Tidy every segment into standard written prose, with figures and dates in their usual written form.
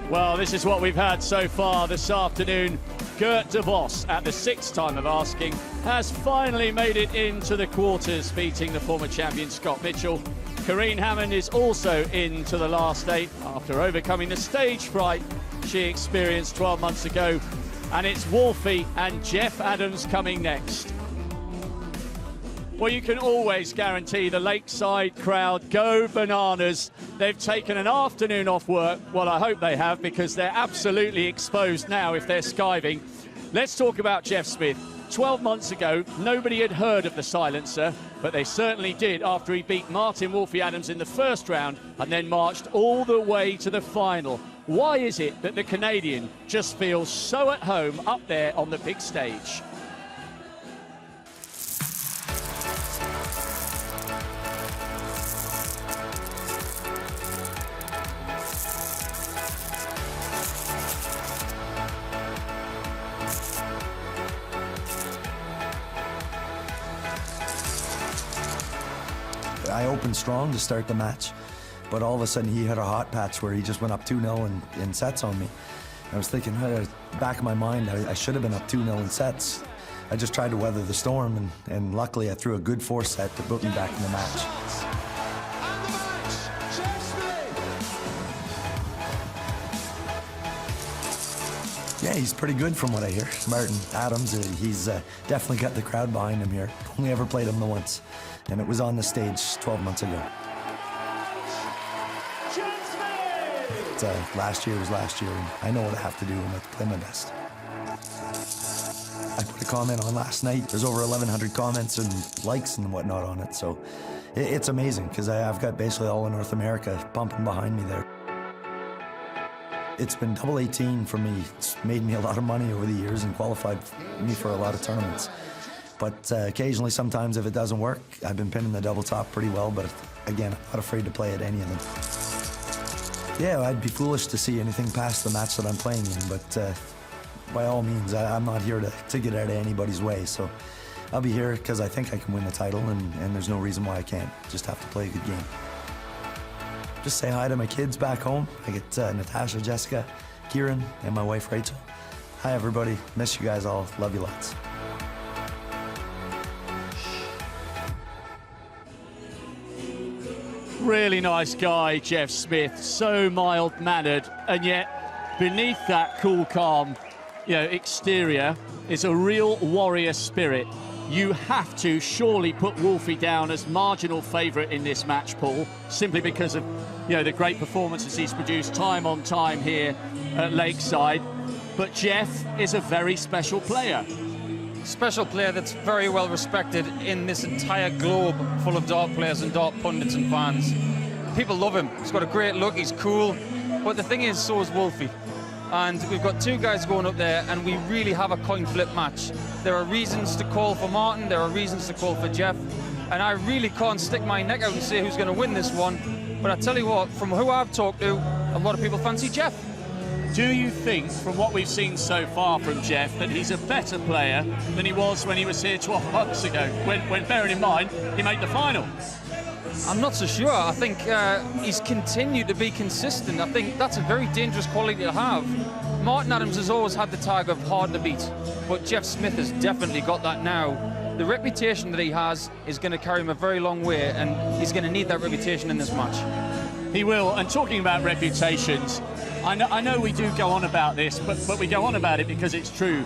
Well, this is what we've had so far this afternoon. Gert de Vos, at the 6th time of asking, has finally made it into the quarters, beating the former champion Scott Mitchell. Corrine Hammond is also into the last 8 after overcoming the stage fright she experienced 12 months ago. And it's Wolfie and Jeff Adams coming next. Well, you can always guarantee the Lakeside crowd go bananas. They've taken an afternoon off work. Well, I hope they have, because they're absolutely exposed now if they're skiving. Let's talk about Jeff Smith. 12 months ago, nobody had heard of the silencer, but they certainly did after he beat Martin Wolfie Adams in the first round and then marched all the way to the final. Why is it that the Canadian just feels so at home up there on the big stage? I opened strong to start the match, but all of a sudden he had a hot patch where he just went up 2-0 in sets on me. I was thinking, back of my mind, I should have been up 2-0 in sets. I just tried to weather the storm, and luckily I threw a good 4th set to put me back in the match. Yeah, he's pretty good from what I hear. Martin Adams, he's definitely got the crowd behind him here. Only ever played him once, and it was on the stage 12 months ago. But, last year was last year, and I know what I have to do and I play my best. I put a comment on last night. There's over 1,100 comments and likes and whatnot on it, so it's amazing, because I've got basically all of North America pumping behind me there. It's been double 18 for me. It's made me a lot of money over the years and qualified me for a lot of tournaments. But occasionally, sometimes if it doesn't work, I've been pinning the double top pretty well, but again, I'm not afraid to play at any of them. Yeah, I'd be foolish to see anything past the match that I'm playing in, but by all means, I'm not here to get out of anybody's way, so I'll be here because I think I can win the title, and there's no reason why I can't. Just have to play a good game. Just say hi to my kids back home. I get Natasha, Jessica, Kieran, and my wife Rachel. Hi everybody, miss you guys all, love you lots. Really nice guy, Jeff Smith, so mild-mannered, and yet beneath that cool, calm, exterior is a real warrior spirit. You have to surely put Wolfie down as marginal favourite in this match, Paul, simply because of the great performances he's produced time on time here at Lakeside. But Jeff is a very special player. Special player that's very well respected in this entire globe full of dart players and dart pundits and fans. People love him. He's got a great look, he's cool. But the thing is, so is Wolfie. And we've got 2 guys going up there, and we really have a coin flip match. There are reasons to call for Martin, there are reasons to call for Jeff, and I really can't stick my neck out and say who's going to win this one. But I tell you what, from who I've talked to, a lot of people fancy Jeff. Do you think, from what we've seen so far from Jeff, that he's a better player than he was when he was here 12 months ago, when bearing in mind, he made the final? I'm not so sure. I think he's continued to be consistent. I think that's a very dangerous quality to have. Martin Adams has always had the tag of hard to beat, but Jeff Smith has definitely got that now. The reputation that he has is going to carry him a very long way, and he's going to need that reputation in this match. He will, and talking about reputations, I know we do go on about this, but we go on about it because it's true.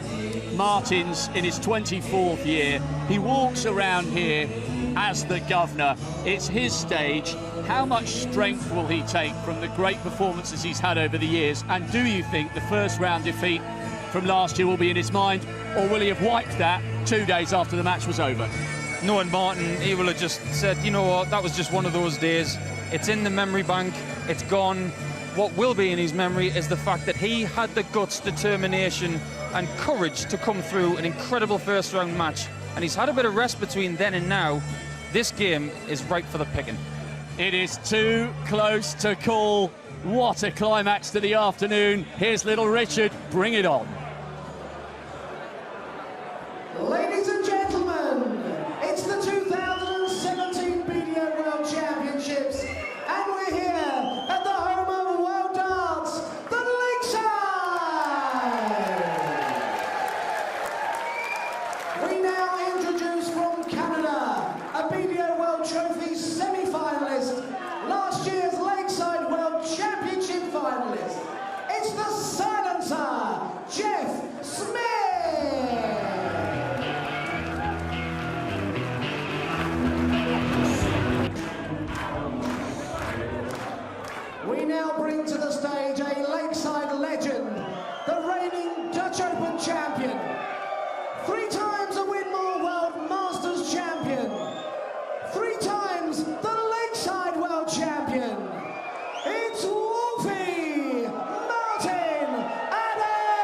Martin's in his 24th year. He walks around here as the governor. It's his stage. How much strength will he take from the great performances he's had over the years? And do you think the first round defeat from last year will be in his mind, or will he have wiped that 2 days after the match was over? Knowing Martin, he will have just said, you know what, that was just one of those days. It's in the memory bank, it's gone. What will be in his memory is the fact that he had the guts, determination and courage to come through an incredible first round match. And he's had a bit of rest between then and now. This game is ripe for the picking. It is too close to call. What a climax to the afternoon. Here's little Richard, bring it on. Ladies and gentlemen, it's the 2017 BDO World Championships, and we're here at the home of world darts, the now bring to the stage a Lakeside legend, the reigning Dutch Open champion, 3 times a Winmore World Masters champion, 3 times the Lakeside World champion. It's Wolfie Martin Adams!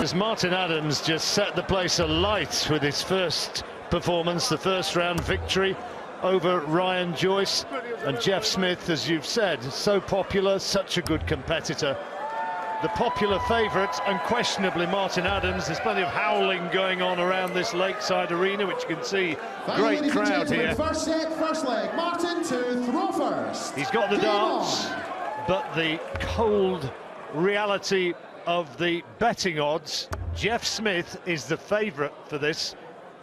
As Martin Adams just set the place alight with his first performance, the first round victory over Ryan Joyce. And Jeff Smith, as you've said, so popular, such a good competitor. The popular favourite, unquestionably Martin Adams. There's plenty of howling going on around this Lakeside arena, which you can see. Great crowd here. First set, first leg. Martin to throw first. He's got the darts, but the cold reality of the betting odds, Jeff Smith is the favourite for this.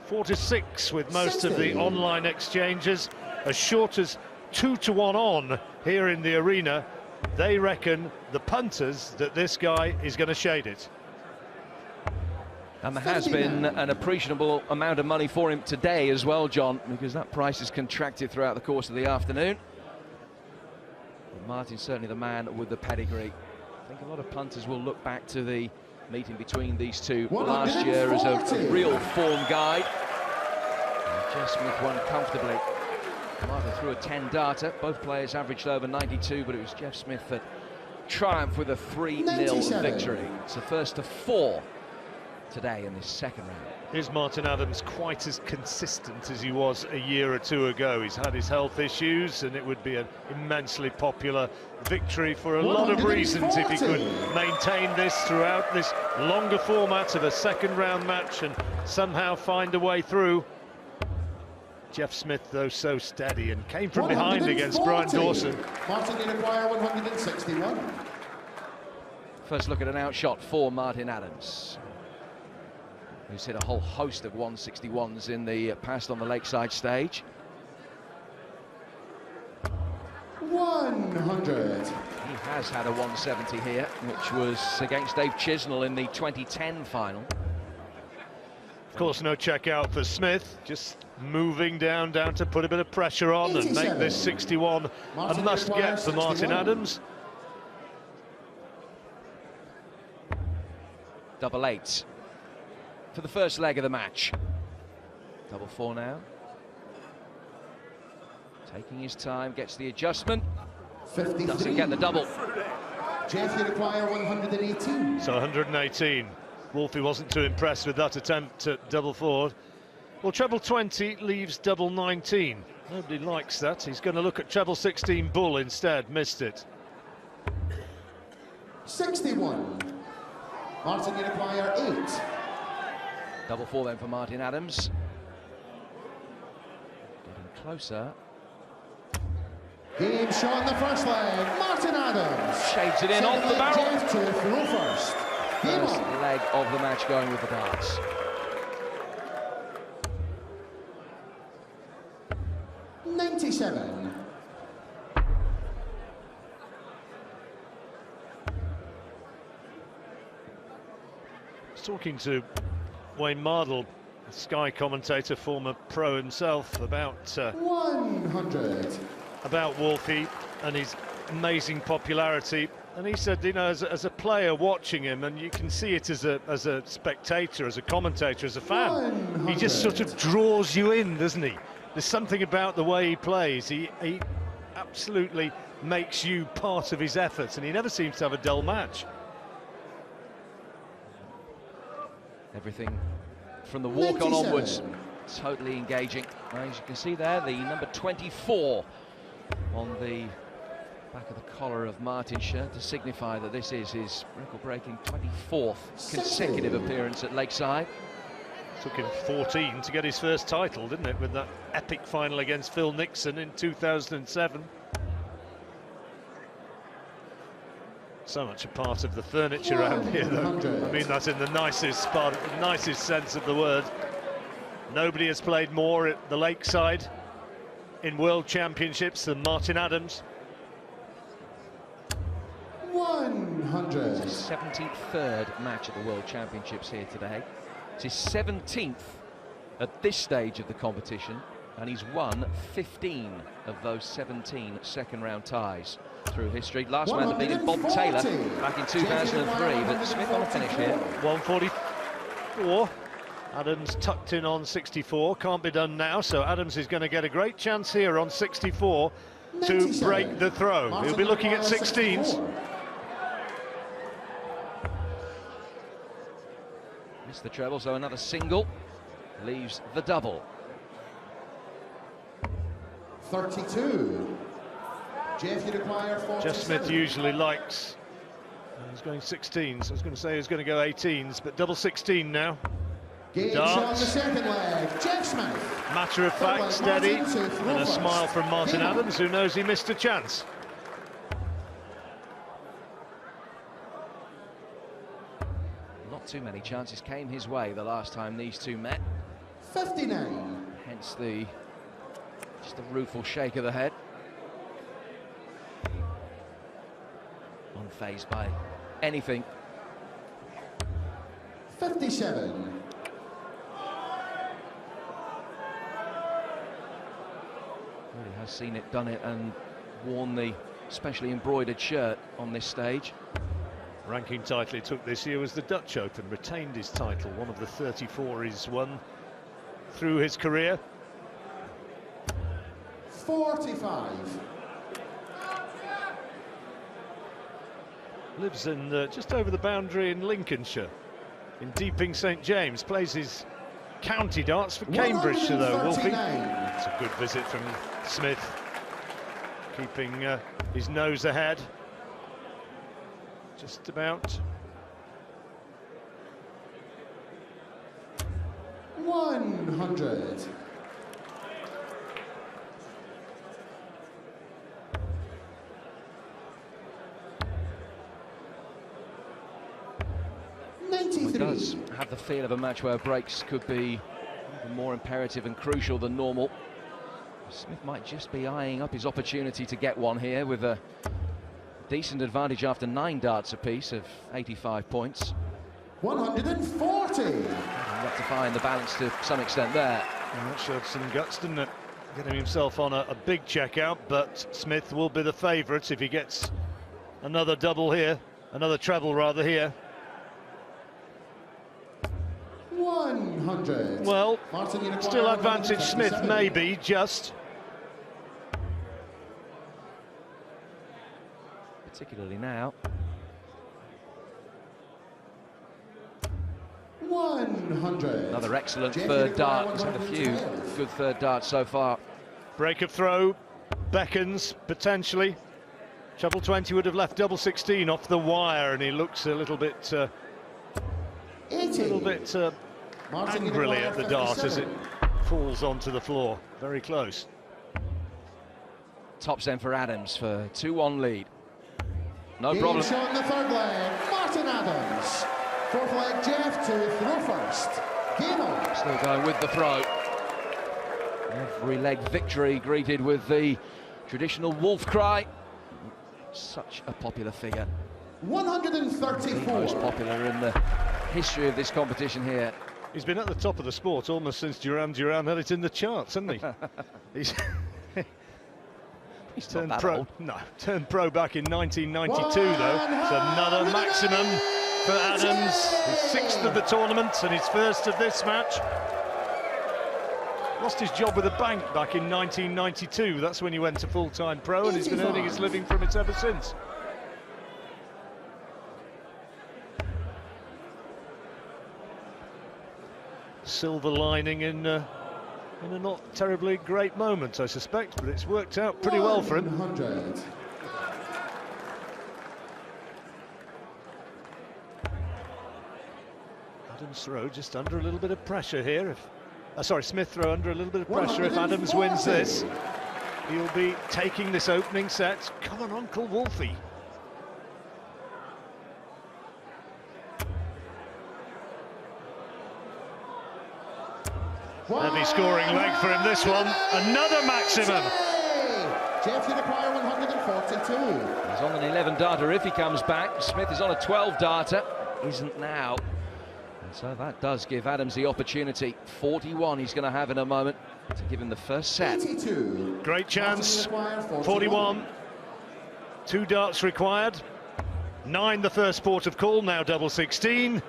4-6 with most of the online exchanges, as short as 2-1 on here in the arena. They reckon, the punters, that this guy is going to shade it. And there has been an appreciable amount of money for him today as well, John, because that price has contracted throughout the course of the afternoon. But Martin's certainly the man with the pedigree. I think a lot of punters will look back to the meeting between these two last year as a real form guide. J.Smith won comfortably. Martin threw a 10-darter. Both players averaged over 92, but it was Jeff Smith that triumphed with a 3-0 victory. It's the first of 4 today in this second round. Is Martin Adams quite as consistent as he was a year or 2 ago? He's had his health issues, and it would be an immensely popular victory for a lot of reasons if he could maintain this throughout this longer format of a second round match and somehow find a way through. Jeff Smith, though, so steady and came from behind against Brian Dawson. Martin did acquire 161. First look at an outshot for Martin Adams, who's hit a whole host of 161s in the past on the Lakeside stage. 100. He has had a 170 here, which was against Dave Chisnell in the 2010 final. Of course, no check out for Smith, just moving down to put a bit of pressure on 87. And make this 61 a must-get for Martin Adams. Double 8 for the first leg of the match. Double 4 now. Taking his time, gets the adjustment. 53. Doesn't get the double. Jeff did acquire 118. So 118. Wolfie wasn't too impressed with that attempt at double 4. Well, treble 20 leaves double 19. Nobody likes that. He's going to look at treble 16 bull instead. Missed it. 61. Martin did acquire 8. Double 4 then for Martin Adams. Getting closer. Game shot in the first leg. Martin Adams shades it in off the barrel. Jeff to throw first. First leg of the match going with the darts. $97. I was talking to Wayne Mardle, Sky commentator, former pro himself, about 100. About Wolfie and his amazing popularity. And he said, you know, as a player watching him, and you can see it as a spectator, as a commentator, as a fan, 100. he just sort of draws you in, doesn't he? There's something about the way he plays. He absolutely makes you part of his efforts, and he never seems to have a dull match. Everything from the walk-on onwards, totally engaging. Now, as you can see there, the number 24 on the back of the collar of Martin's shirt to signify that this is his record-breaking 24th consecutive appearance at Lakeside. Took him 14 to get his first title, didn't it, with that epic final against Phil Nixon in 2007. So much a part of the furniture around here, though. I mean that in the nicest sense of the word. Nobody has played more at the Lakeside in World Championships than Martin Adams. 100. 100. It's his 73rd match at the World Championships here today. It's his 17th at this stage of the competition, and he's won 15 of those 17 second-round ties through history. Last man to beat him, Bob Taylor, back in 2003, but Smith on a finish here. 144. Adams tucked in on 64, can't be done now, so Adams is going to get a great chance here on 64 to break the throw. He'll be looking at 16s. Missed the treble, so another single leaves the double. 32. Jeff, you require 47. J.Smith usually likes, he's going 16s. I was going to say he's going to go 18s, but double 16 now. Gage on the second leg, J.Smith. Matter of fact, steady, and a smile from Martin Adams, who knows he missed a chance. Not too many chances came his way the last time these two met. 59. Hence just a rueful shake of the head. Unfazed by anything. 57. Really has seen it, done it, and worn the specially embroidered shirt on this stage. Ranking title he took this year was the Dutch Open, retained his title, one of the 34 he's won through his career. 45. Lives in just over the boundary in Lincolnshire, in Deeping St James. Plays his county darts for Cambridgeshire though, Wolfie. It's a good visit from Smith, keeping his nose ahead. Just about. 100. It does have the feel of a match where breaks could be even more imperative and crucial than normal. Smith might just be eyeing up his opportunity to get one here with a decent advantage after 9 darts apiece of 85 points. 140. Rectifying the balance to some extent there. And that showed some guts, didn't it? Getting himself on a big checkout, but Smith will be the favourite if he gets another double here, another treble rather here. 100. Well, Martin, still advantage Smith, maybe, just. Particularly now. 100. Another excellent third dart. He's had a few good third darts so far. Break of throw, beckons, potentially. Treble 20 would have left double 16 off the wire, and he looks a little bit angrily at the dart as it falls onto the floor. Very close. Tops then for Adams for 2-1 lead. No Gage problem. on the third leg, Martin Adams. Fourth leg, Jeff to throw first. Game on. Still going with the throw. Every leg victory greeted with the traditional wolf cry. Such a popular figure. 134. Oh. Most popular in the history of this competition here. He's been at the top of the sport almost since Duran Duran had it in the charts, hasn't he? He's turned pro. Old. No, turned pro back in 1992 though. It's another maximum for Adams. His 6th of the tournament and his 1st of this match. Lost his job with a bank back in 1992. That's when he went to full-time pro, and he's been earning his living from it ever since. Silver lining in a not terribly great moment, I suspect, but it's worked out pretty well for him. 100. Adams throw just under a little bit of pressure here. Smith throw under a little bit of pressure. If Adams wins this, he'll be taking this opening set. Come on, Uncle Wolfie. Heavy scoring leg for him, this one. Another maximum. Jeff, you require 142. He's on an 11 darter if he comes back. Smith is on a 12 darter, isn't now. And so that does give Adams the opportunity. 41 he's going to have in a moment to give him the first set. 82. Great chance. 41. 2 darts required. 9 the first port of call, now double 16.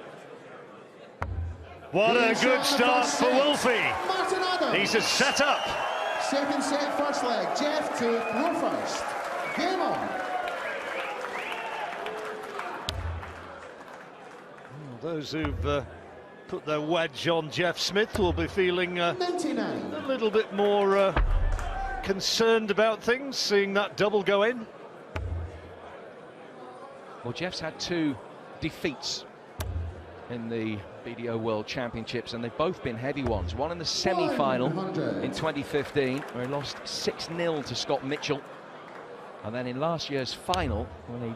What a good start for Wolfie. Martin Adams. He's a set up. Second set, first leg. Jeff to throw first. Game on. Those who've put their wedge on Jeff Smith will be feeling 99. a little bit more concerned about things, seeing that double go in. Well, Jeff's had 2 defeats in the BDO World Championships, and they've both been heavy ones. One in the semi-final in 2015, where he lost 6-0 to Scott Mitchell. And then in last year's final, when he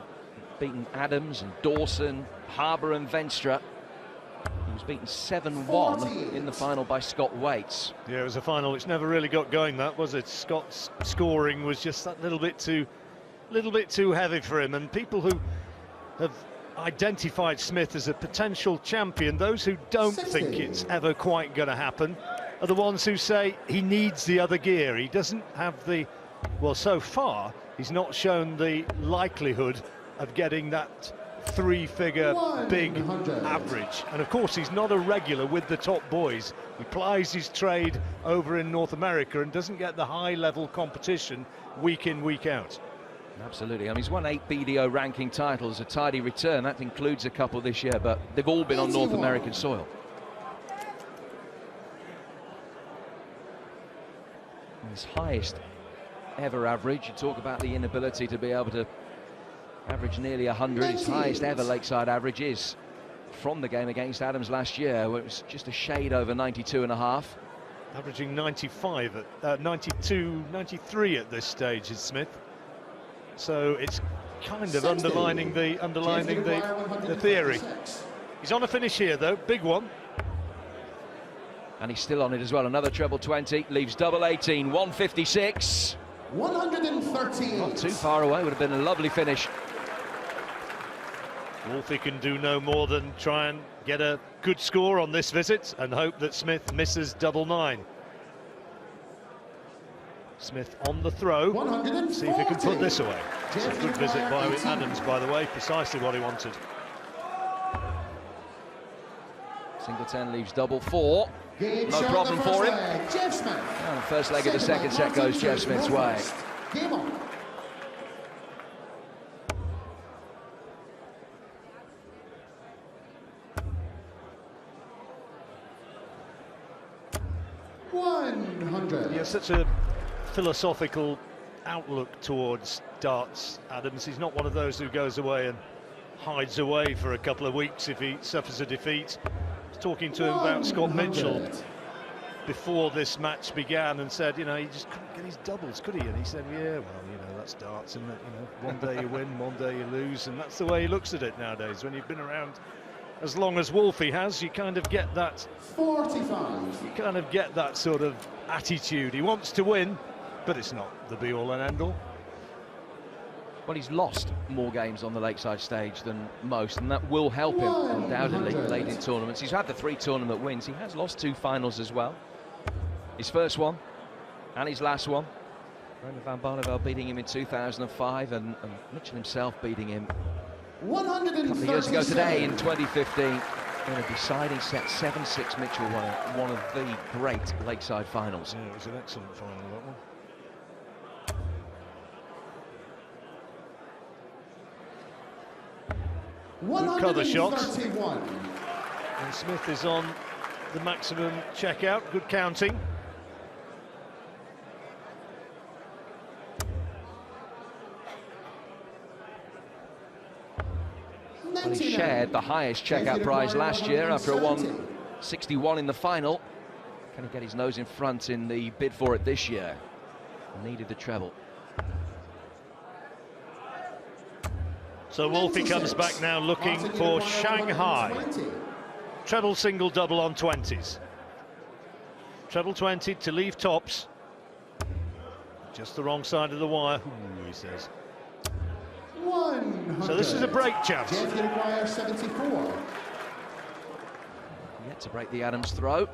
beaten Adams and Dawson, Harbour and Venstra, he was beaten 7-1 in the final by Scott Waits. Yeah, it was a final which never really got going, that was it. Scott's scoring was just that little bit too heavy for him, and people who have identified Smith as a potential champion, those who don't think it's ever quite going to happen, are the ones who say he needs the other gear. He doesn't have the, well, so far he's not shown the likelihood of getting that 3-figure big average, and of course he's not a regular with the top boys. He plies his trade over in North America and doesn't get the high-level competition week in, week out. Absolutely. I mean, he's won 8 BDO ranking titles, a tidy return. That includes a couple this year, but they've all been on North American soil. His highest ever average, you talk about the inability to be able to average nearly 100. His highest ever lakeside average is from the game against Adams last year, where it was just a shade over 92.5. Averaging 95 at 92, 93 at this stage is Smith. So it's kind of underlining the theory. He's on a finish here though, big one. And he's still on it as well. Another treble 20, leaves double 18, 156. 113. Not too far away, would have been a lovely finish. Wolfie can do no more than try and get a good score on this visit and hope that Smith misses double 9. Smith on the throw. See if he can put this away. It's a good visit by Adams, by the way, precisely what he wanted. Single 10 leaves double 4. No problem for him. And the first leg of the second set goes Jeff Smith's way. Game on. He has such a philosophical outlook towards darts, Adams. He's not one of those who goes away and hides away for a couple of weeks if he suffers a defeat. I was talking to him about Scott Mitchell before this match began and said, you know, he just couldn't get his doubles, could he? And he said, yeah, well, you know, that's darts, isn't it? You know, one day you win, one day you lose, and that's the way he looks at it nowadays. When you've been around as long as Wolfie has, you kind of get that 45. You kind of get that sort of attitude. He wants to win, but it's not the be-all and end-all. Well, he's lost more games on the lakeside stage than most, and that will help him undoubtedly late in tournaments. He's had the 3 tournament wins. He has lost 2 finals as well. His first one and his last one. Raymond van Barneveld beating him in 2005, and Mitchell himself beating him a couple of years ago today in 2015. In a deciding set, 7-6, Mitchell won one of the great lakeside finals. Yeah, it was an excellent final, that one. Good cover shots. And Smith is on the maximum checkout. Good counting. Well, he shared the highest checkout prize last year after a 161 in the final. Can he get his nose in front in the bid for it this year? Needed the treble. So Wolfie comes back now looking for Shanghai. Treble, single, double on 20s. Treble 20 to leave tops. Just the wrong side of the wire, ooh, he says. 100. So this is a break chance. Jeff, you require 74. Yet to break the Adams throw.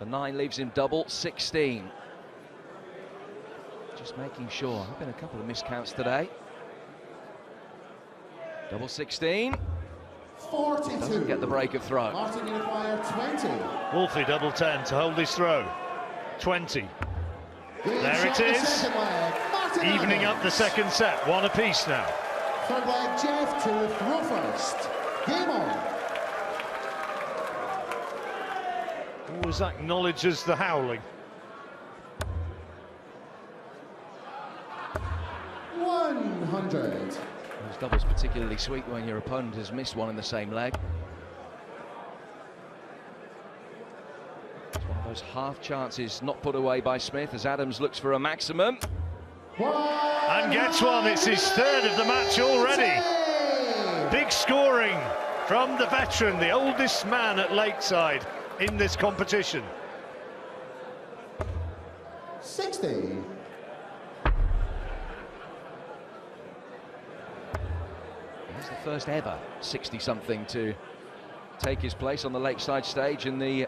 The 9 leaves him double, 16. Just making sure. There have been a couple of miscounts today. Double 16. 42. Doesn't get the break of throw. Martin, you require 20. Wolfie double 10 to hold his throw. 20. There it is. Evening up the second set. One apiece now. Third leg, Jeff to throw first. Game on. Always acknowledges the howling. 100. Those doubles particularly sweet when your opponent has missed one in the same leg. It's one of those half chances not put away by Smith as Adams looks for a maximum. And gets one. It's his third of the match already. Big scoring from the veteran, the oldest man at Lakeside in this competition. 60. He's the first ever 60-something to take his place on the Lakeside stage in the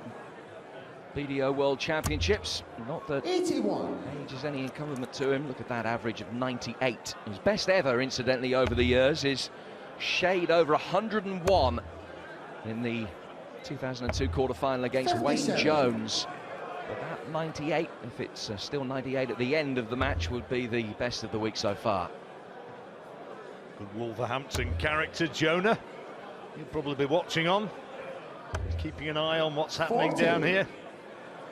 BDO World Championships. Not that 81. age is any incumbent to him. Look at that average of 98. His best ever, incidentally, over the years is shade over 101 in the 2002 quarter-final against 57. Wayne Jones. But that 98, if it's still 98 at the end of the match, would be the best of the week so far. Good Wolverhampton character, Jonah. He'll probably be watching on, keeping an eye on what's happening 40. down here,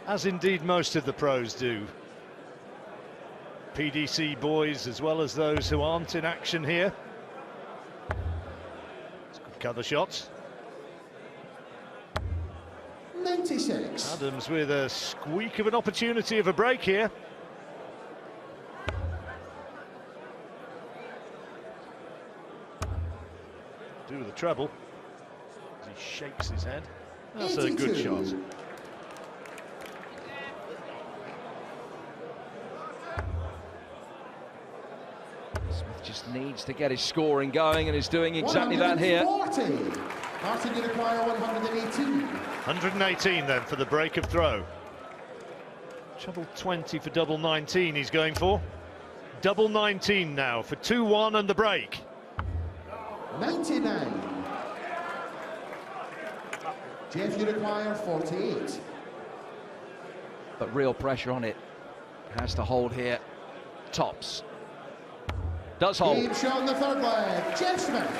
as indeed most of the pros do. PDC boys as well as those who aren't in action here. It's good cover shots. 96. Adams with a squeak of an opportunity of a break here. Do the treble as he shakes his head. That's 82. A good shot. Smith just needs to get his scoring going and is doing exactly that here. 140. Martin, you require 118. 118 then for the break of throw. Treble 20 for double 19 he's going for. Double 19 now for 2-1 and the break. 99. Jeff, you require 48. But real pressure on it. Has to hold here. Tops. Does hold. Game shot in the third leg. J.Smith.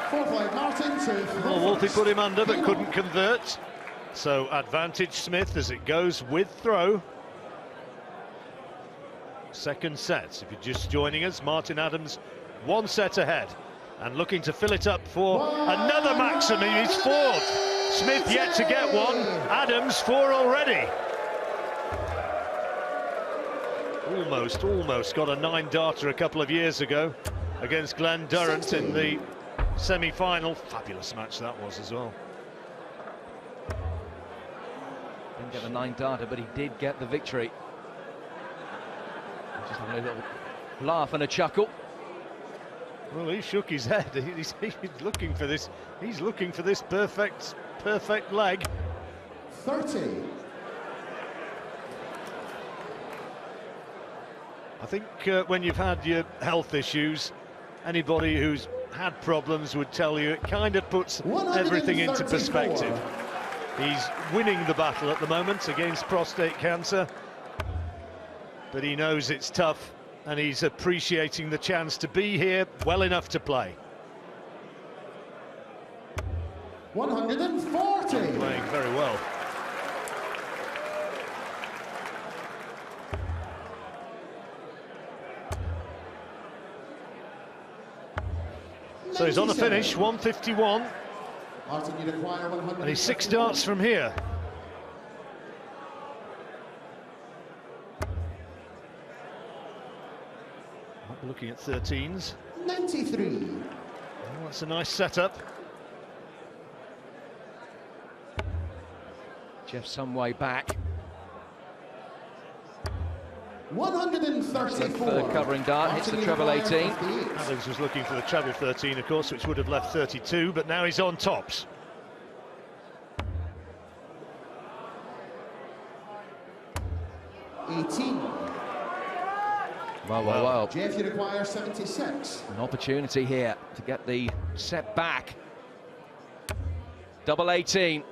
Fourth leg, Martin to throw. Well, Wolfie put him under but couldn't convert. So advantage Smith as it goes with throw. Second set. If you're just joining us, Martin Adams 1 set ahead and looking to fill it up for another maximum. He's fourth. Smith yet to get one. Adams 4 already. Almost got a 9-darter a couple of years ago against Glenn Durrant in the semi-final. Fabulous match that was as well. Didn't get the 9-darter, but he did get the victory. Just having a little laugh and a chuckle. Well, he shook his head. He's looking for this. He's looking for this perfect leg. 30. I think when you've had your health issues, anybody who's had problems would tell you it kind of puts everything into perspective. He's winning the battle at the moment against prostate cancer, but he knows it's tough and he's appreciating the chance to be here well enough to play. 140. Playing very well. So he's on the finish, 151. Martin, you require 100. And he's 6 darts from here. Looking at 13s. 93. Well, that's a nice setup. Jeff some way back. 134. Third covering dart, hits the treble 18. Adams was looking for the treble 13, of course, which would have left 32, but now he's on tops. Well. Jeff, you require 76. An opportunity here to get the set back. Double 18.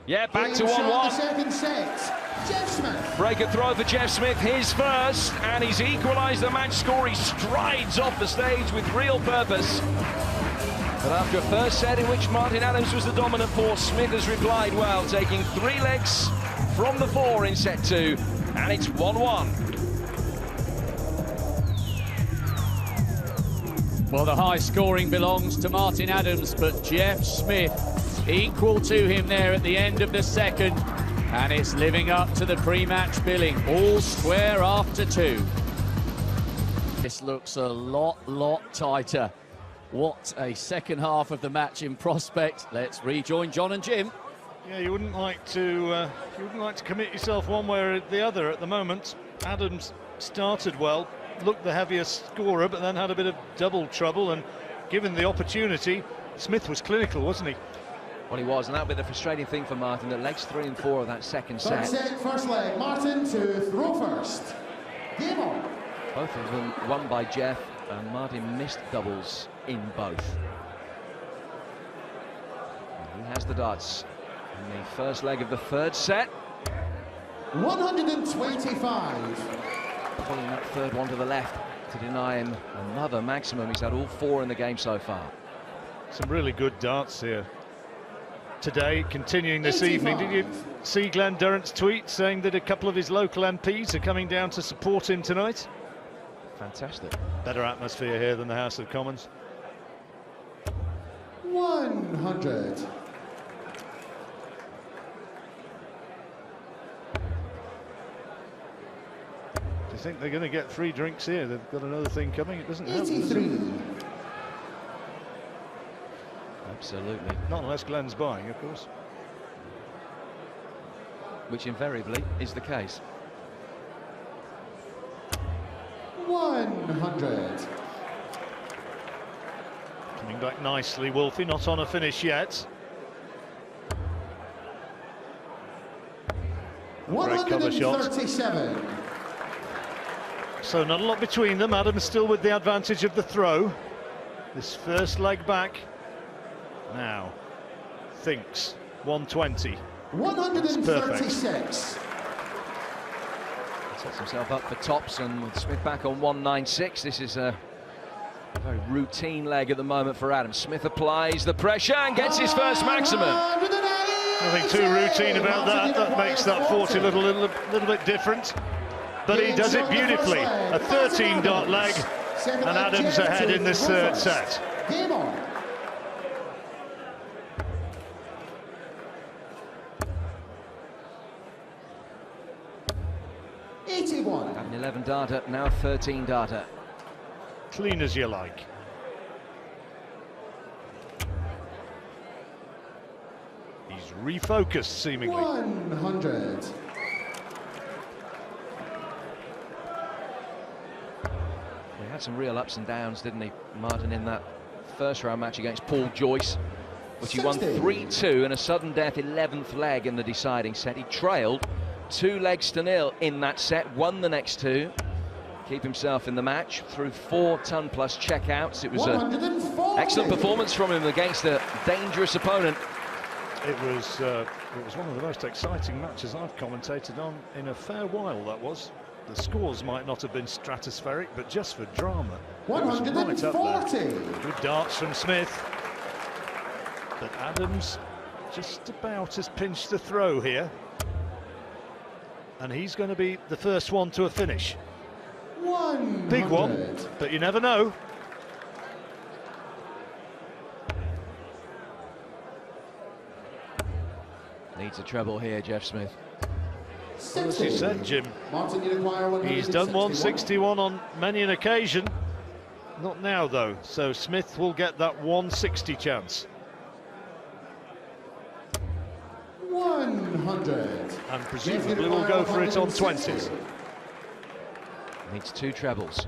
Yeah, back to 1-1. Second set. J.Smith. Break and throw for J.Smith, his first, and he's equalised the match score. He strides off the stage with real purpose. But after a first set in which Martin Adams was the dominant force, Smith has replied well, taking 3 legs from the 4 in set 2, and it's 1-1. Well, the high scoring belongs to Martin Adams, but Jeff Smith equal to him there at the end of the second, and it's living up to the pre-match billing. All square after 2. This looks a lot tighter. What a second half of the match in prospect. Let's rejoin John and Jim. Yeah, you wouldn't like to commit yourself one way or the other at the moment. Adams started well, looked the heaviest scorer, but then had a bit of double trouble, and given the opportunity, Smith was clinical, wasn't he? Well, he was, and that would be the frustrating thing for Martin, that legs 3 and 4 of that second Third set. set, first leg. Martin to throw first. Game on. Both of them won by Jeff, and Martin missed doubles in both. And he has the darts in the first leg of the third set. 125. Pulling that third one to the left to deny him another maximum. He's had all 4 in the game so far. Some really good darts here today, continuing this 85. evening. Did you see Glenn Durrant's tweet saying that a couple of his local MPs are coming down to support him tonight? Fantastic. Better atmosphere here than the House of Commons. 100. Do you think they're going to get 3 drinks here? They've got another thing coming. It doesn't help, does it? 83. Absolutely. Not unless Glenn's buying, of course. Which invariably is the case. 100. Coming back nicely, Wolfie, not on a finish yet. Great cover shot. 137. So not a lot between them. Adams still with the advantage of the throw. This first leg back. Now, thinks 120. 136. Sets himself up for tops, and with Smith back on 196. This is a very routine leg at the moment for Adams. Smith applies the pressure and gets his first maximum. Nothing too routine about that. That makes that 40 a little bit different. But he does it beautifully. A 13-dot leg, and Adams ahead in this third set. Game on. An 11 darter, now 13 darter. Clean as you like. He's refocused, seemingly. 100. He had some real ups and downs, didn't he, Martin, in that first round match against Paul Joyce, which he won 3-2 in a sudden death 11th leg in the deciding set. He trailed 2 legs to 0 in that set, won the next 2, keep himself in the match through 4 ton-plus checkouts. It was an excellent performance from him against a dangerous opponent. It was one of the most exciting matches I've commentated on in a fair while, that was. The scores might not have been stratospheric, but just for drama, 140. it was right up there. Good darts from Smith. But Adams just about has pinched the throw here. And he's going to be the first one to a finish. 100. Big one, but you never know. Needs a treble here, Jeff Smith. Well, as you said, Jim, Martin, you require he's done 161 on many an occasion. Not now, though, so Smith will get that 160 chance. 100. And presumably will go for it on 20s. Needs 2 trebles.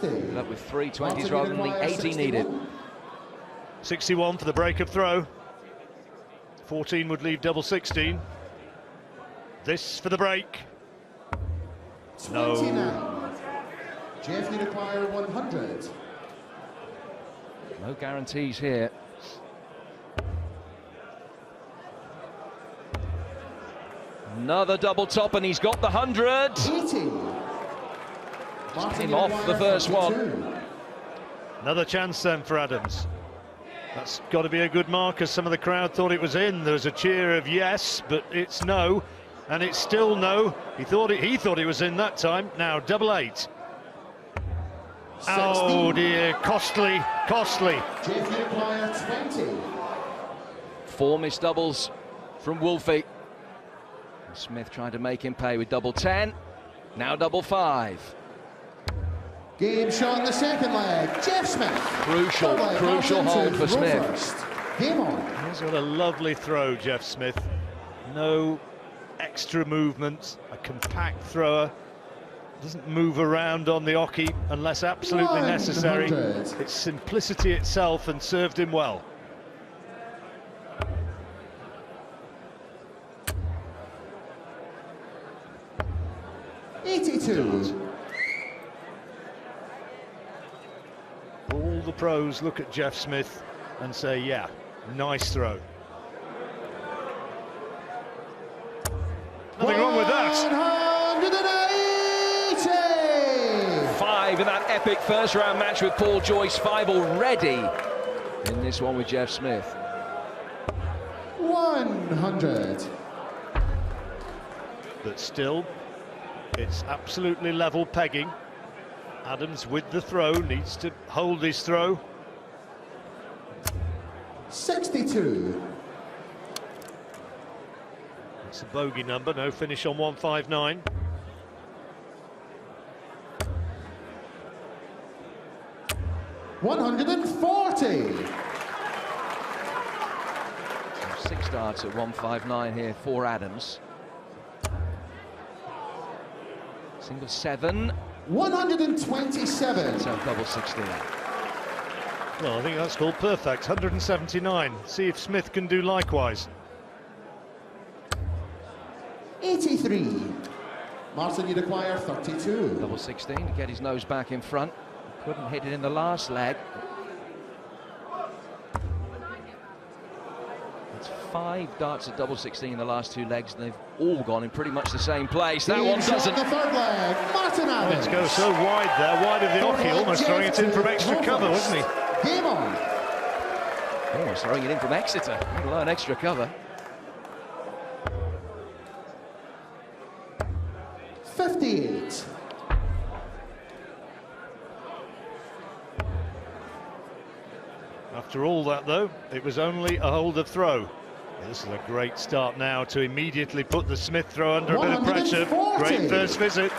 Ended up with 3 20s rather than the 80 needed. 61 for the break of throw. 14 would leave double 16. This for the break. No. 29. Jeff, you require 100. No guarantees here. Another double top, and he's got the 100. 80. Came off the first one. Another chance then for Adams. That's got to be a good mark, as some of the crowd thought it was in. There was a cheer of yes, but it's no, and it's still no. He thought it was in that time. Now double 8. Oh dear, costly. Jeff, you require 20. 4 missed doubles from Wolfie. Smith trying to make him pay with double 10. Now double 5. Game shot in the second leg. Jeff Smith. Crucial hold for Smith. First. Game on. He's got a lovely throw, Jeff Smith. No extra movement. A compact thrower. Doesn't move around on the oche unless absolutely necessary. It's simplicity itself, and served him well. All the pros look at Jeff Smith and say, yeah, nice throw. Nothing wrong with that. 180! 5 in that epic first round match with Paul Joyce. 5 already in this one with Jeff Smith. 100. But still, it's absolutely level pegging. Adams with the throw, needs to hold his throw. 62. It's a bogey number, no finish on 159. $140. 6 darts at 159 here for Adams. Single 7. 127. So double 16. Well, I think that's called perfect. 179. See if Smith can do likewise. 83. Martin, you require 32. Double 16 to get his nose back in front. Couldn't hit it in the last leg. It's 5 darts at double 16 in the last 2 legs, and they've all gone in pretty much the same place. That one doesn't. The third leg, Martin Adams. Let's go so wide there, wide of the oche, almost throwing it in from extra cover, wasn't he? Game on. Almost throwing it in from Exeter, let alone extra cover. 58. After all that, though, it was only a hold of throw. This is a great start now to immediately put the Smith throw under a bit of pressure. 140. Great first visit.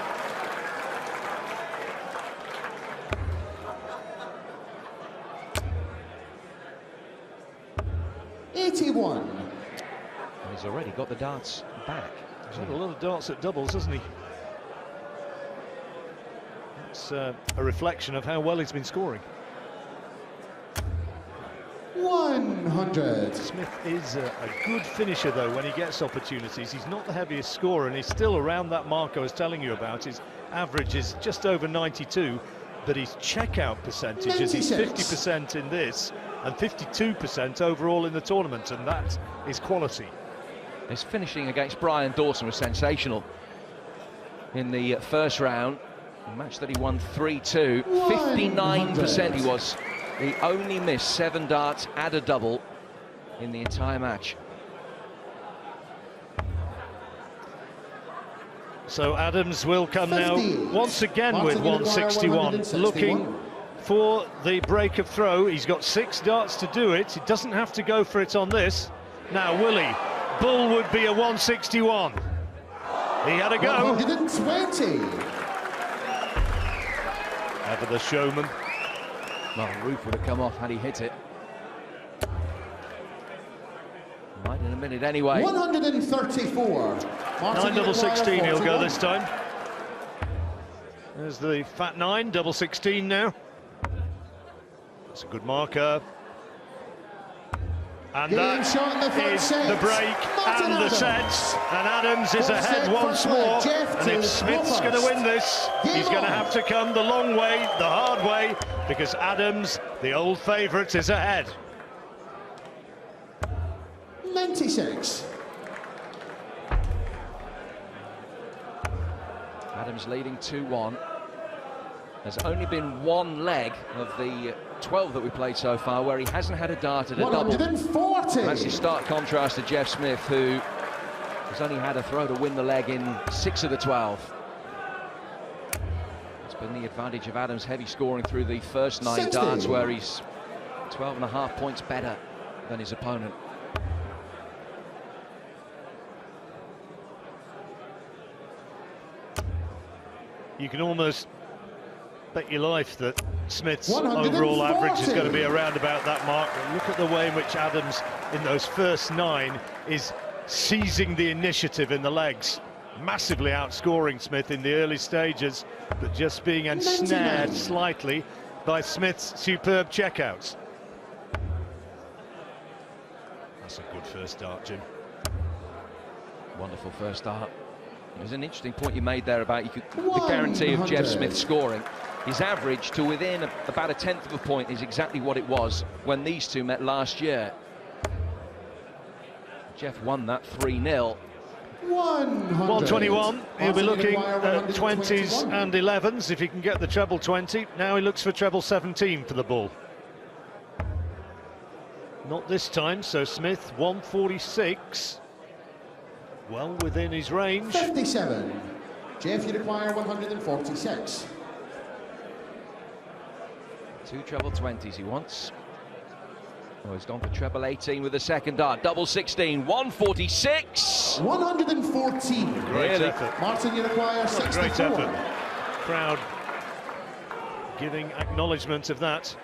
$81. He's already got the darts back. He's had a lot of darts at doubles, hasn't he? It's a reflection of how well he's been scoring. 100. Smith is a good finisher, though, when he gets opportunities. He's not the heaviest scorer, and he's still around that mark I was telling you about. His average is just over 92, but his checkout percentage is 50% in this and 52% overall in the tournament, and that is quality. His finishing against Brian Dawson was sensational in the first round. A match that he won 3-2. 59% he was. He only missed 7 darts and a double in the entire match. So Adams will come 50. now once again with 161, looking for the break of throw. He's got 6 darts to do it. He doesn't have to go for it on this. Now, will he? Bull would be a 161. He had a go. 120. Ever the showman. Well, the roof would have come off had he hit it. Might in a minute anyway. 134. 9 double 16 he'll go this time. There's the fat 9, double 16 now. That's a good marker. And that is the break and the set. And Adams is ahead once more. And if Smith's going to win this, he's going to have to come the long way, the hard way, because Adams, the old favourite, is ahead. 96. Adams leading 2-1. There's only been one leg of the 12 that we played so far where he hasn't had a dart at a double. 140. That's in stark contrast to Jeff Smith, who has only had a throw to win the leg in 6 of the 12. It's been the advantage of Adams' heavy scoring through the first 9 60. darts, where he's 12.5 points better than his opponent. You can almost bet your life that Smith's overall average is going to be around about that mark. But look at the way in which Adams, in those first 9, is seizing the initiative in the legs. Massively outscoring Smith in the early stages, but just being ensnared slightly by Smith's superb checkouts. That's a good first dart, Jim. Wonderful first dart. There's an interesting point you made there about the guarantee of Jeff Smith scoring. His average to within about a tenth of a point is exactly what it was when these two met last year. Jeff won that 3-0. 121. He'll be looking at 20s and 11s if he can get the treble 20. Now he looks for treble 17 for the ball. Not this time, so Smith 146. Well within his range. 57. Jeff, you require 146. 2 treble 20s he wants. Oh, he's gone for treble 18 with the second dart. Double 16, 146. 114. Great effort. Martin, you require 64. Great effort. Crowd giving acknowledgement of that.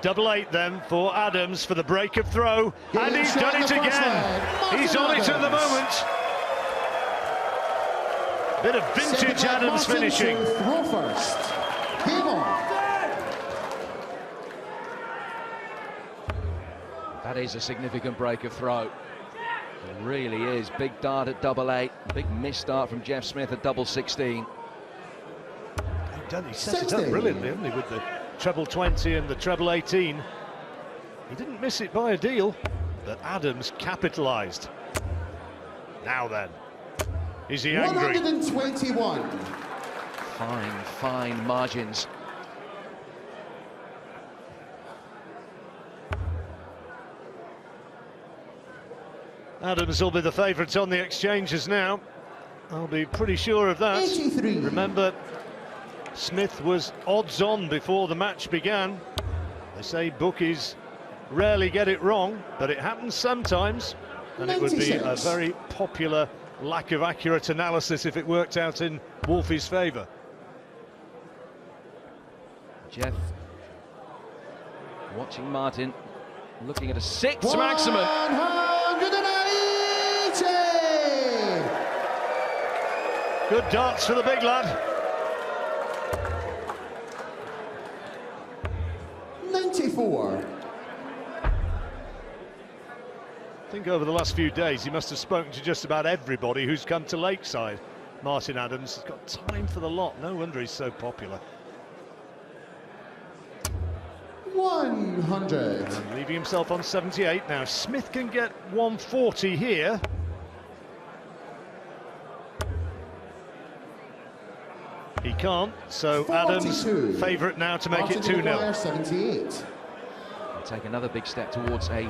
Double 8 then for Adams for the break of throw. And he's done it again. He's on it at the moment. Bit of vintage Adams finishing. Throw first. Game on. That is a significant break of throw. It really is. Big dart at double 8. Big miss start from Jeff Smith at double 16. He set it up brilliantly, hasn't he, with the treble 20 and the treble 18. He didn't miss it by a deal, but Adams capitalised. Now then, is he angry? 121. Fine, fine margins. Adams will be the favourite on the exchanges now. I'll be pretty sure of that. 83. Remember, Smith was odds-on before the match began. They say bookies rarely get it wrong, but it happens sometimes. And 96. It would be a very popular lack of accurate analysis if it worked out in Wolfie's favour. Jeff watching Martin, looking at a 6 maximum. 180. Good darts for the big lad. 94. I think over the last few days he must have spoken to just about everybody who's come to Lakeside. Martin Adams has got time for the lot. No wonder he's so popular. 100. And leaving himself on 78 now. Smith can get 140 here. He can't, so 42. Adams favourite now to make Martin it 2-0. 78. He'll take another big step towards a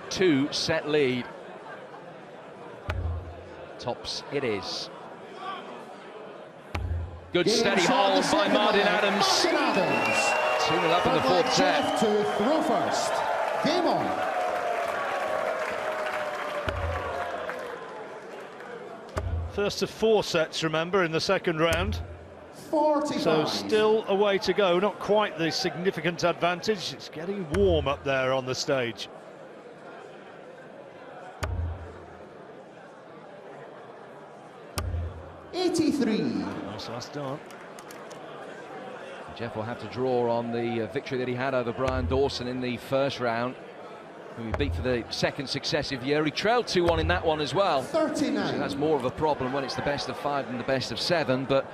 2-set lead. Tops it is. Good steady hold by Martin Adams. 2-0 up in the fourth set. Jeff to throw first. Game on. First of 4 sets, remember, in the second round. 45. So still a way to go, not quite the significant advantage. It's getting warm up there on the stage. Nice last dart. Jeff will have to draw on the victory that he had over Brian Dawson in the first round, who he beat for the second successive year. He trailed 2-1 in that one as well. 39. So that's more of a problem when it's the best of 5 than the best of 7, but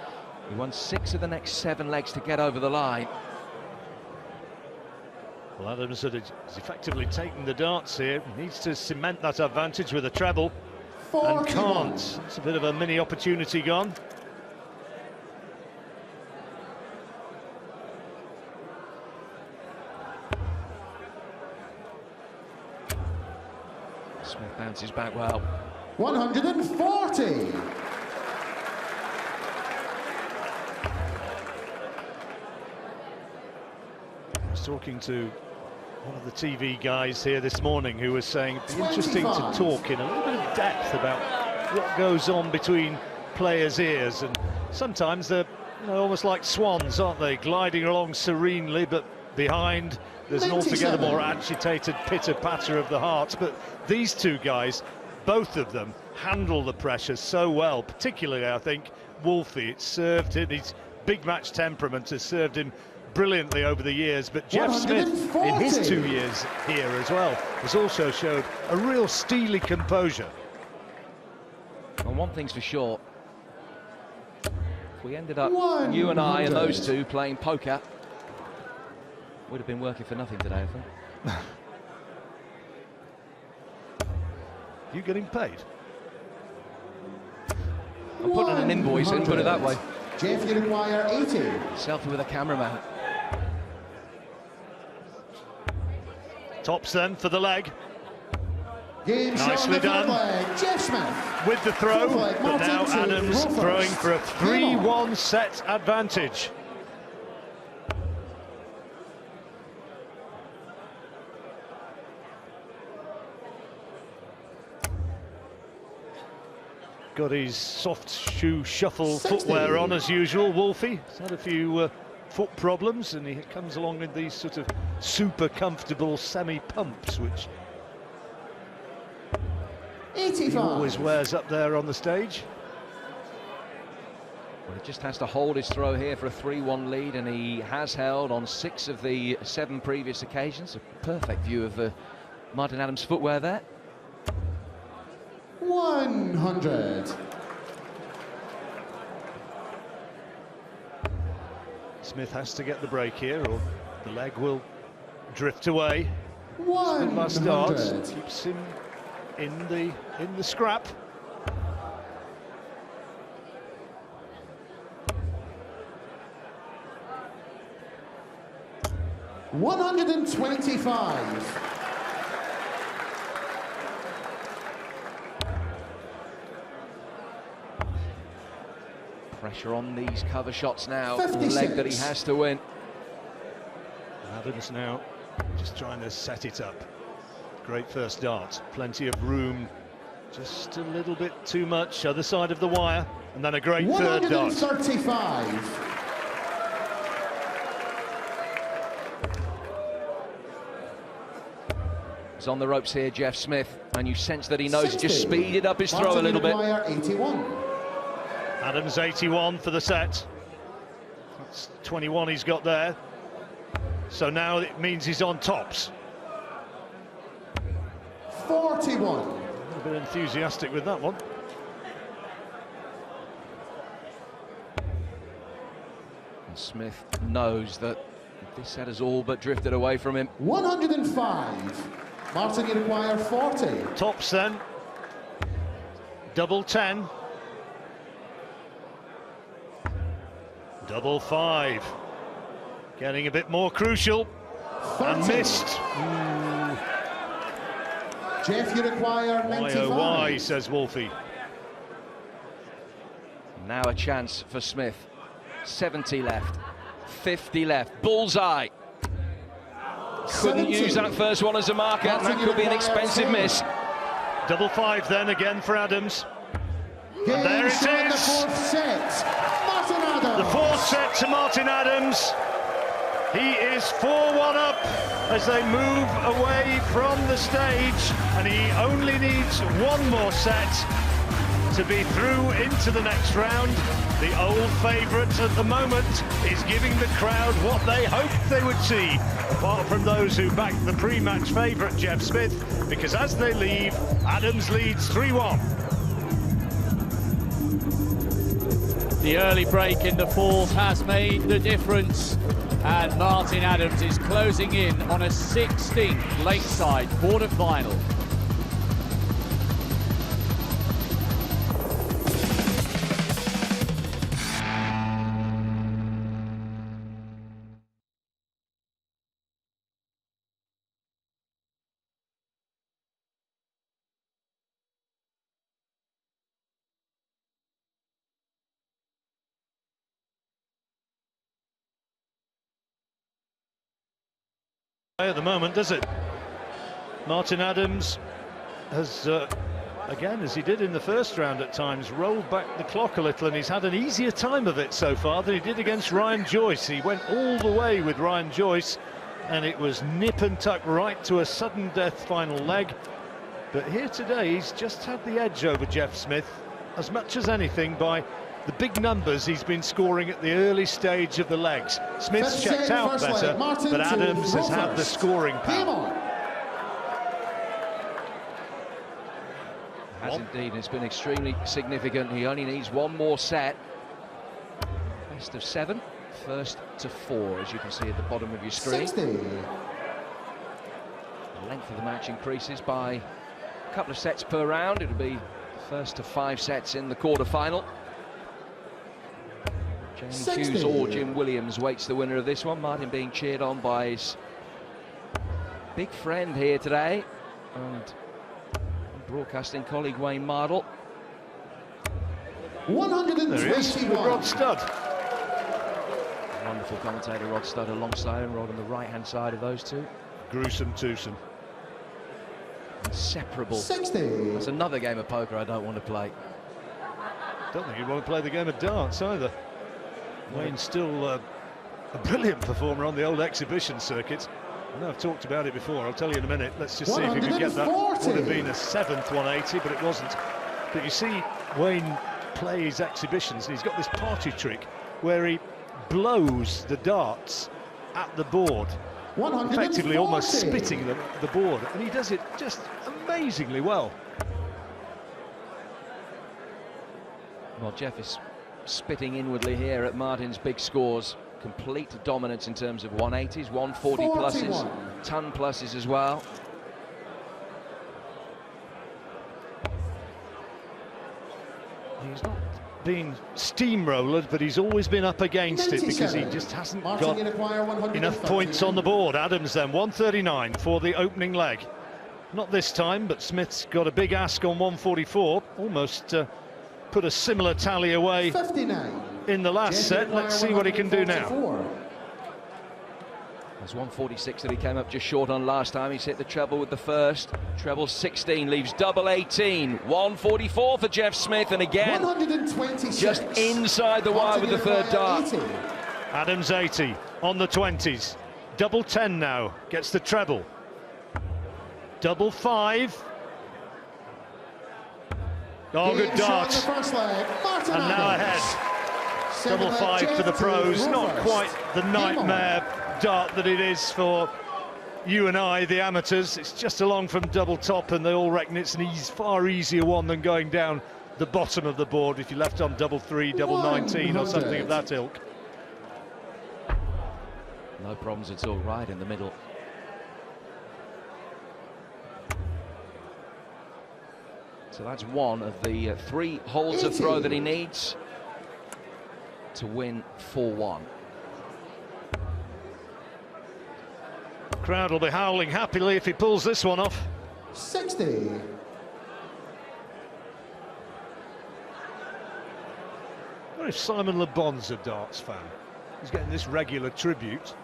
he won 6 of the next 7 legs to get over the line. Well, Adams has effectively taken the darts here. He needs to cement that advantage with a treble. 41. And can't. It's a bit of a mini opportunity gone. Smith bounces back well. 140. I was talking to one of the TV guys here this morning who was saying it'd be interesting to 25. talk in a little bit of depth about what goes on between players' ears, and sometimes they're almost like swans, aren't they, gliding along serenely, but behind there's an altogether 97. more agitated pitter-patter of the heart. But these two guys, both of them, handle the pressure so well, particularly I think Wolfie. It's served him, his big match temperament has served him brilliantly over the years, but Jeff Smith in his 2 years here as well has also showed a real steely composure. And one thing's for sure, if we ended up, 100. you and I and those two playing poker, would have been working for nothing today, I think. You getting paid? I'm putting an invoice in, put it that way. Jeff, you require 80. Selfie with a cameraman. Tops then for the leg. Game shot Nicely on the done. third leg. Jeff Smith. With the throw, Fourth leg, but now Martin to Adams throw throwing first. for a Game on. 3-1 set advantage. Got his soft shoe shuffle 60. footwear on as usual, Wolfie. He's had a few foot problems, and he comes along in these sort of super comfortable semi-pumps, which he 85. always wears up there on the stage. Well, he just has to hold his throw here for a 3-1 lead, and he has held on 6 of the 7 previous occasions. A perfect view of Martin Adams' footwear there. 100. Smith has to get the break here, or the leg will drift away. 100. Last dart keeps him in the scrap. $125. Pressure on these cover shots now. 56. The leg that he has to win. Adams now just trying to set it up. Great first dart, plenty of room, just a little bit too much other side of the wire, and then a great third dart. 135. He's on the ropes here, Jeff Smith, and you sense that he knows he 60. just speeded up his throw a little bit. Martin 81. Adams 81 for the set. That's 21 he's got there. So now it means he's on tops. 41. A bit enthusiastic with that one. And Smith knows that this set has all but drifted away from him. 105. Martin, you require 40. Tops then. Double 10. Double 5. Getting a bit more crucial. 30. And missed. Jeff, you require 95. Why, oh why, says Wolfie. Now a chance for Smith. 70 left, 50 left, bullseye. Couldn't 70. use that first one as a marker, and that could be an expensive miss. Double 5 then again for Adams. Game And there it shot in the is. fourth set. Martin Adams. The fourth set to Martin Adams. He is 4-1 up as they move away from the stage, and he only needs one more set to be through into the next round. The old favourite at the moment is giving the crowd what they hoped they would see, apart from those who backed the pre-match favourite Jeff Smith, because as they leave, Adams leads 3-1. The early break in the fourth has made the difference, and Martin Adams is closing in on a 16th Lakeside quarter-final. At the moment, does it? Martin Adams has, again, as he did in the first round at times, rolled back the clock a little, and he's had an easier time of it so far than he did against Ryan Joyce. He went all the way with Ryan Joyce, and it was nip and tuck right to a sudden death final leg. But here today, he's just had the edge over Jeff Smith, as much as anything, by the big numbers he's been scoring at the early stage of the legs. Smith's checked out better, but Adams has had the scoring power. Has indeed, it's been extremely significant. He only needs one more set. Best of 7, first to 4, as you can see at the bottom of your screen. 60. The length of the match increases by a couple of sets per round. It'll be first to 5 sets in the quarter-final. Jamie Hughes or Jim Williams waits the winner of this one. Martin being cheered on by his big friend here today, and broadcasting colleague Wayne Mardle. 121. There he is, with Rod Studd. Wonderful commentator Rod Studd alongside him, Rod on the right-hand side of those two. Gruesome twosome. Inseparable. 60. That's another game of poker I don't want to play. Don't think he'd want to play the game of darts either. Wayne's still a brilliant performer on the old exhibition circuit. I know I've talked about it before, I'll tell you in a minute. Let's just see if we can get that. Would have been a 7th 180, but it wasn't. But you see Wayne play his exhibitions, and he's got this party trick where he blows the darts at the board, effectively almost spitting the board, and he does it just amazingly well. Well, Jeff is spitting inwardly here at Martin's big scores. Complete dominance in terms of 180s, 140 pluses, ton pluses as well. He's not been steamrollered, but he's always been up against it because he just hasn't got enough points on the board. Adams then 139 for the opening leg. Not this time, but Smith's got a big ask on 144, almost put a similar tally away 59. in the last set. Let's see what he can do now. There's 146 that he came up just short on last time. He's hit the treble with the first. Treble 16 leaves double 18. 144 for Jeff Smith, and again 126. just inside the wire with the third dart. 80. Adams 80 on the 20s. Double 10 now, gets the treble. Double 5. Oh, good dart. And now ahead. Double 5 for the pros. Not quite the nightmare dart that it is for you and I, the amateurs. It's just along from double top, and they all reckon it's an far easier one than going down the bottom of the board if you left on double 3, double 19 or something of that ilk. No problems at all, right in the middle. So that's one of the 3 holes of throw that he needs to win 4-1. Crowd will be howling happily if he pulls this one off. 60. What if Simon Le Bon's a darts fan? He's getting this regular tribute.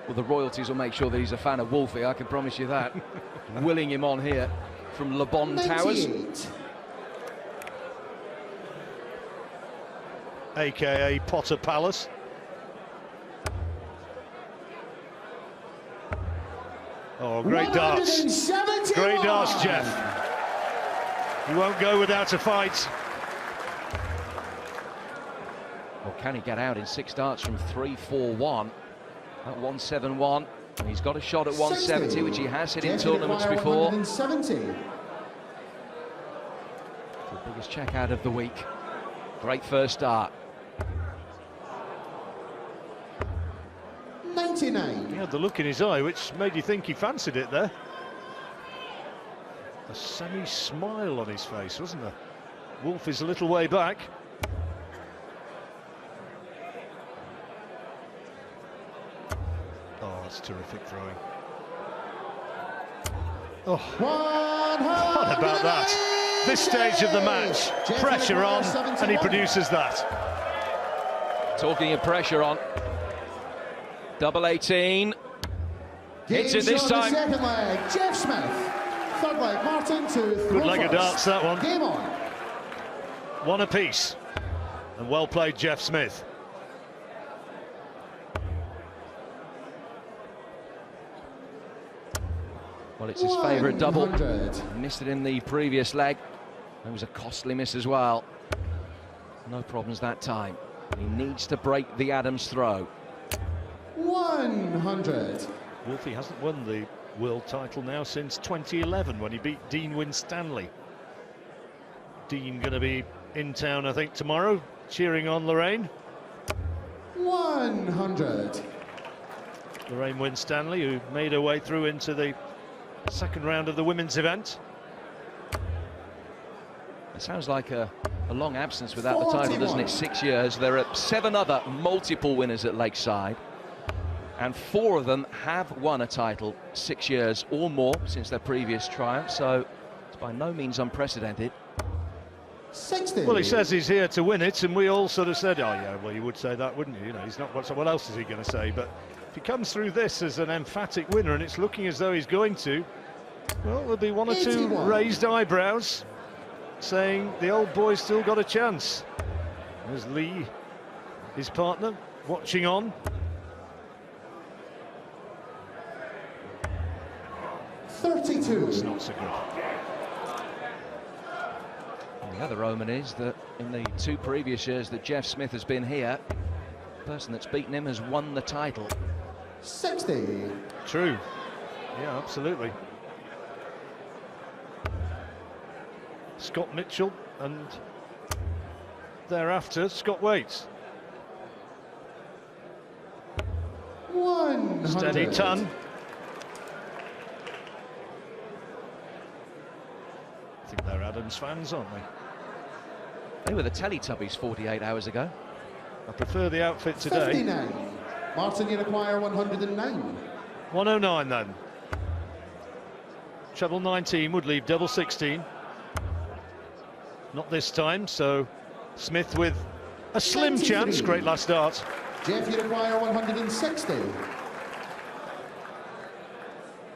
Well, the royalties will make sure that he's a fan of Wolfie, I can promise you that. Willing him on here from Le Bon Towers. 98. AKA Potter Palace. Oh, great darts. Great darts, Jeff. He won't go without a fight. Well, can he get out in 6 darts from 3-4-1 at 171? He's got a shot at 170, which he has hit in tournaments before. 170. The biggest check out of the week. Great first dart. 99. He had the look in his eye which made you think he fancied it there. A semi-smile on his face, wasn't there? Wolf is a little way back. Oh, that's terrific throwing. Oh, what about that? This stage of the match, pressure on, and he produces that. Talking of pressure on, double 18. Hits it this time. Second leg, J.Smith. Third leg, Martin to Good leg of darts, that one. Game on. One apiece. And well played, J.Smith. Well, it's his favourite double. 100. Missed it in the previous leg. It was a costly miss as well. No problems that time. He needs to break the Adams throw. 100. Wolfie hasn't won the world title now since 2011 when he beat Dean Winstanley. Dean going to be in town, I think, tomorrow, cheering on Lorraine. 100. Lorraine Winstanley, who made her way through into the second round of the women's event. It sounds like a long absence without the title, doesn't it? 6 years. There are 7 other multiple winners at Lakeside, and 4 of them have won a title 6 years or more since their previous triumph, so it's by no means unprecedented. 60. Well, he says he's here to win it, and we all sort of said, oh yeah, well, you would say that, wouldn't you? You know, he's not. What else is he going to say? But if he comes through this as an emphatic winner, and it's looking as though he's going to, well, there'll be 1 or 2 81. raised eyebrows, saying the old boy's still got a chance. There's Lee, his partner, watching on. 32. It's not so good. And the other omen is that in the 2 previous years that J.Smith has been here, the person that's beaten him has won the title. 60. True. Yeah, absolutely. Scott Mitchell, and thereafter Scott Waits. 100. Steady ton. I think they're Adams fans, aren't they? They were the Teletubbies 48 hours ago. I prefer the outfit today. 59. Martin, you require 109. 109 then. Treble 19 would leave double 16. Not this time, so Smith with a slim 93. chance. Great last dart. Jeff, you require 160.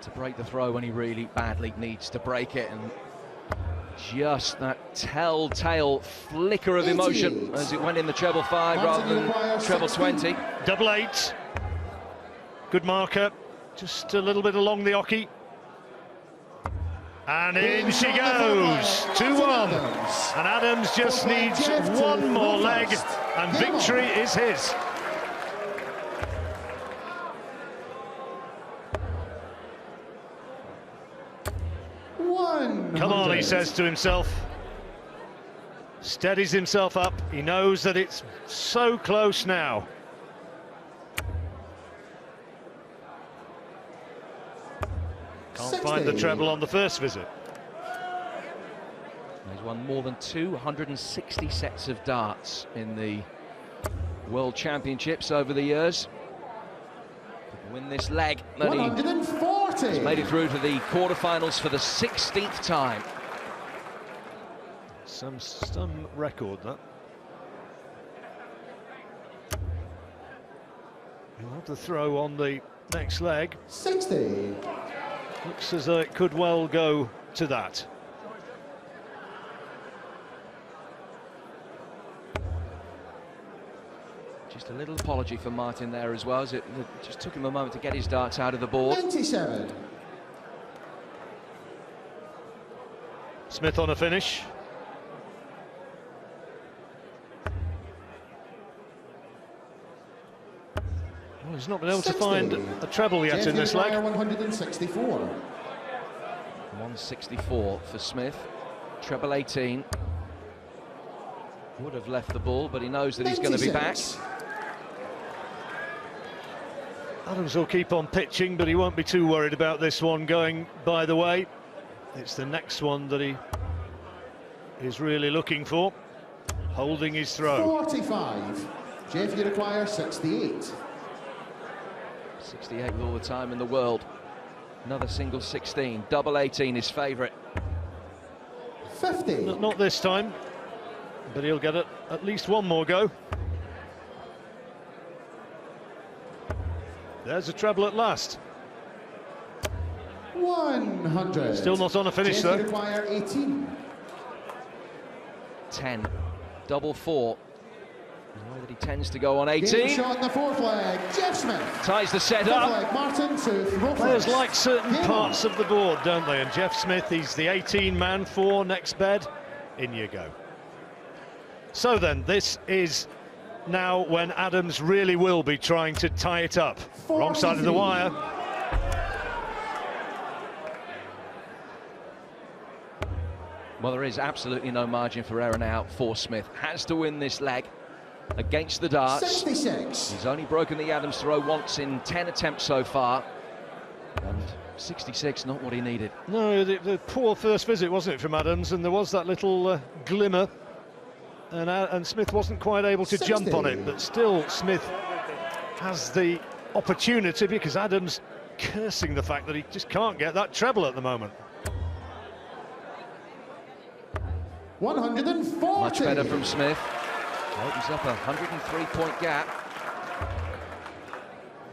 To break the throw when he really badly needs to break it, and just that telltale flicker of emotion as it went in the treble 5 rather than treble 20. Double 8. Good marker. Just a little bit along the oche. And in she goes. 2-1. And Adams just needs 1 more leg, and victory is his. Come on, he says to himself. Steadies himself up. He knows that it's so close now. Can't 60. find the treble on the first visit. He's won more than 260 sets of darts in the World Championships over the years. To win this leg, that 140. he's made it through to the quarterfinals for the 16th time. Some record, that. He'll have the throw on the next leg. 60. Looks as though it could well go to that. Just a little apology for Martin there as well, as it just took him a moment to get his darts out of the board. 97. Smith on a finish. Well, he's not been able to find a treble yet in this leg. 164. 164 for Smith. Treble 18. Would have left the ball, but he knows that he's going to be back. Adams will keep on pitching, but he won't be too worried about this one going by the way. It's the next one that he is really looking for. Holding his throw. 45. Jeff, you require 68. 68 with all the time in the world. Another single 16. Double 18 his favourite. 50. Not this time, but he'll get at least one more go. There's a treble at last. 100. Still not on a finish, Jeff, though. you require 18. 10. Double 4. The way that he tends to go on Game 18. shot in the fourth leg. Jeff Smith. Ties the set Fifth up. leg, Martin to throw Players first. like certain Game parts on. of the board, don't they? And Jeff Smith, he's the 18-man for next bed. In you go. So then, this is now when Adams really will be trying to tie it up. Wrong side of the wire. Well, there is absolutely no margin for error now for Smith. Has to win this leg against the darts. 66. He's only broken the Adams throw once in 10 attempts so far. And 66, not what he needed. No, the poor first visit, wasn't it, from Adams? And there was that little glimmer. And Smith wasn't quite able to 60. jump on it. But still, Smith has the opportunity because Adams cursing the fact that he just can't get that treble at the moment. 140. Much better from Smith. Opens up a 103-point gap.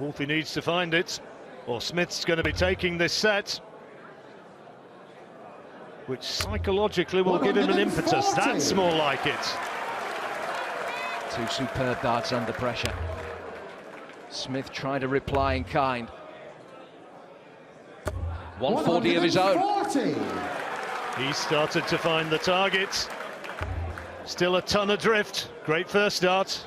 Wolfie needs to find it, or Smith's going to be taking this set, which psychologically will give him an impetus. That's more like it. Two superb darts under pressure. Smith trying to reply in kind. 140 of his own. 140. He started to find the target. Still a ton adrift. Great first start.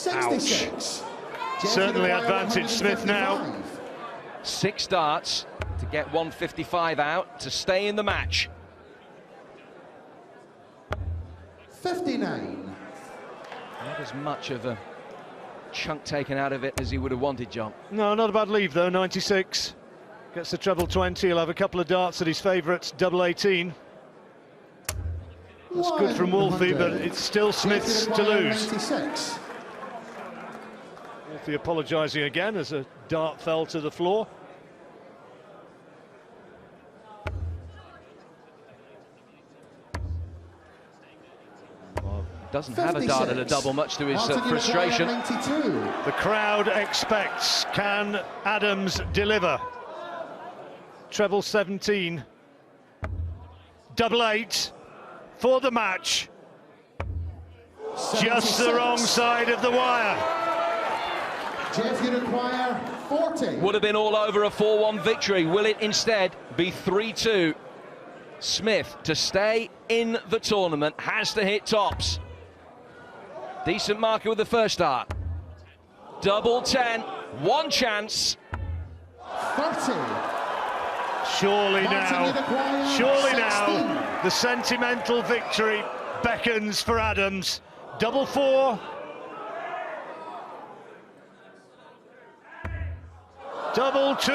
Ouch. Certainly advantage Smith now. 6 darts to get 155 out to stay in the match. 59. Not as much of a chunk taken out of it as he would have wanted, John. No, not a bad leave though, 96. Gets the treble 20, he'll have a couple of darts at his favourite, double 18. That's good from Wolfie, but it's still Smith's to lose. 96. Wolfie apologising again as a dart fell to the floor. Well, doesn't have a dart at a double, much to his frustration. 92. The crowd expects, can Adams deliver? Treble 17, double 8 for the match. 76. Just the wrong side of the wire. Jeff, you require 40. Would have been all over a 4-1 victory. Will it instead be 3-2? Smith, to stay in the tournament, has to hit tops. Decent marker with the first dart. Double 10, one chance. 30. Surely Martin, now, the sentimental victory beckons for Adams. Double 4. Double 2.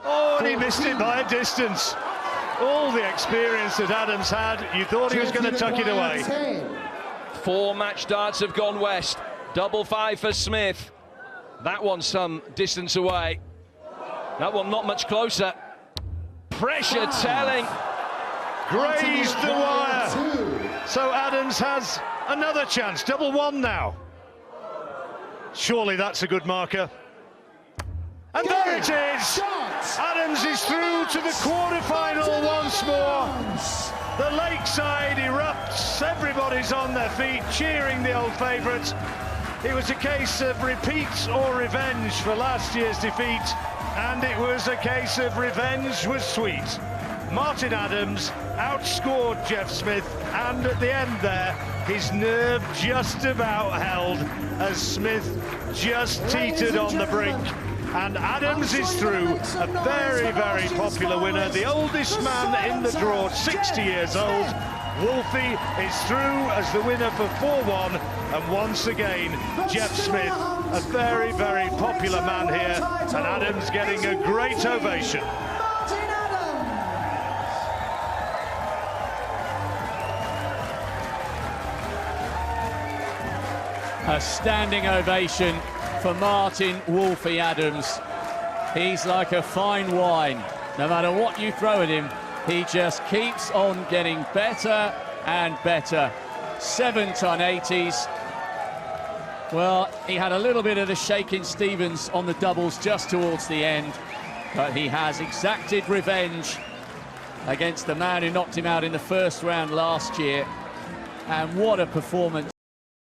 Oh, and he missed it by a distance. All the experience that Adams had, you thought he was going to tuck it away. 4 match darts have gone west. Double 5 for Smith. That one's some distance away. That one not much closer. Pressure telling. Grazed the wire. So Adams has another chance. Double 1 now. Surely that's a good marker. And there it is! Adams is through to the quarter-final once more. The lakeside erupts. Everybody's on their feet, cheering the old favourite. It was a case of repeat or revenge for last year's defeat, and it was a case of revenge was sweet. Martin Adams outscored Jeff Smith, and at the end there, his nerve just about held as Smith just teetered on the brink. And Adams is through, a very, very popular winner, the oldest man in the draw, 60 years old. Wolfie is through as the winner for 4-1, and once again, Jeff Smith, a very, very popular man here, and Adams getting a great ovation. A standing ovation for Martin Wolfie Adams. He's like a fine wine. No matter what you throw at him, he just keeps on getting better and better. 7-ton 80s. Well, he had a little bit of the shaking Stevens on the doubles just towards the end, but he has exacted revenge against the man who knocked him out in the first round last year. And what a performance